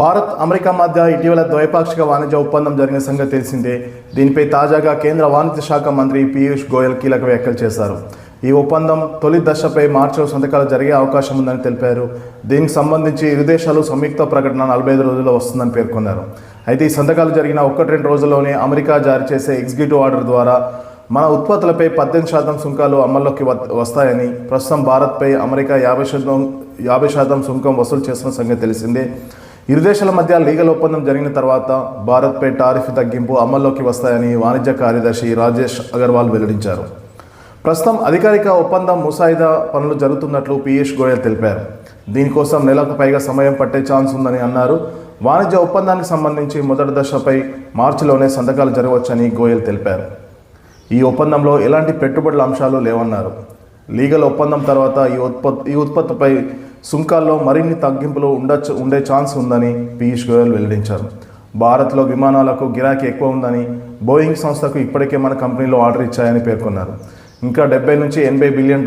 Bharat America మధ్య ఇటీవల ద్వైపాక్షిక వాణిజ్య ఒప్పందం జరిగిన సంగతి తెలిసిందే. దీనిపై తాజాగా కేంద్ర వాణిజ్య శాఖ మంత్రి పీయూష్ గోయల్ కీలక వ్యాఖ్యలు చేశారు. ఈ ఒప్పందం తొలి దశపై మార్చిలో సంతకాలు జరిగే అవకాశం ఉందని తెలిపారు. దీనికి సంబంధించి ఇరు దేశాలు సంయుక్త ప్రకటన 45 రోజుల్లో వస్తుందని పేర్కొన్నారు. అయితే ఈ సంతకాలు జరిగిన 1-2 రోజుల్లోనే అమెరికా జారీ చేసే ఎగ్జిక్యూటివ్ ఆర్డర్ ద్వారా మన ఉత్పత్తులపై 18% సుంకాలు అమల్లోకి వస్తాయని, ప్రస్తుతం భారత్పై అమెరికా 50% సుంకం వసూలు చేస్తున్న సంగతి తెలిసిందే. ఇరు దేశాల మధ్య లీగల్ ఒప్పందం జరిగిన తర్వాత భారత్పై టారిఫ్ తగ్గింపు అమల్లోకి వస్తాయని వాణిజ్య కార్యదర్శి రాజేష్ అగర్వాల్ వెల్లడించారు. ప్రస్తుతం అధికారిక ఒప్పందం ముసాయిదా పనులు జరుగుతున్నట్లు పీయూష్ గోయల్ తెలిపారు. దీనికోసం నెలకు పైగా సమయం పట్టే ఛాన్స్ ఉందని అన్నారు. వాణిజ్య ఒప్పందానికి సంబంధించి మొదటి దశపై మార్చిలోనే సంతకాలు జరగవచ్చని గోయల్ తెలిపారు. ఈ ఒప్పందంలో ఎలాంటి పెట్టుబడుల అంశాలు లేవన్నారు. లీగల్ ఒప్పందం తర్వాత ఈ ఉత్పత్తిపై సుంకాల్లో మరిన్ని తగ్గింపులు ఉండే ఛాన్స్ ఉందని పీయూష్ గోయల్ వెల్లడించారు. భారత్లో విమానాలకు గిరాకీ ఎక్కువ ఉందని, బోయింగ్ సంస్థకు ఇప్పటికే మన కంపెనీలో ఆర్డర్ ఇచ్చాయని పేర్కొన్నారు. ఇంకా $70 నుంచి $80 బిలియన్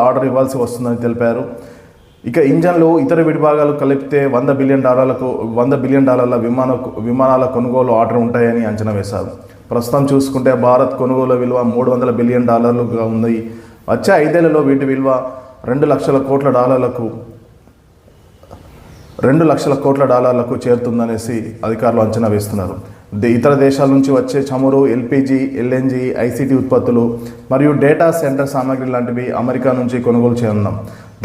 ఆర్డర్ ఇవ్వాల్సి వస్తుందని తెలిపారు. ఇక ఇంజన్లు, ఇతర విడిభాగాలు కలిపితే $100 బిలియన్ విమానాల కొనుగోలు ఆర్డర్ ఉంటాయని అంచనా వేశారు. ప్రస్తుతం చూసుకుంటే భారత్ కొనుగోలు విలువ $300 బిలియన్ ఉంది. వచ్చే 5 ఏళ్లలో వీటి విలువ $2 లక్షల కోట్ల చేరుతుందనేసి అధికారులు అంచనా వేస్తున్నారు. ఇతర దేశాల నుంచి వచ్చే చమురు, ఎల్పీజీ, ఎల్ఎన్జీ, ఐసీటీ ఉత్పత్తులు మరియు డేటా సెంటర్ సామాగ్రి లాంటివి అమెరికా నుంచి కొనుగోలు చేయనున్నాం.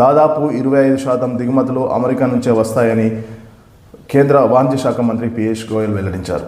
దాదాపు 25% దిగుమతులు అమెరికా నుంచే వస్తాయని కేంద్ర వాణిజ్య శాఖ మంత్రి పీయూష్ గోయల్ వెల్లడించారు.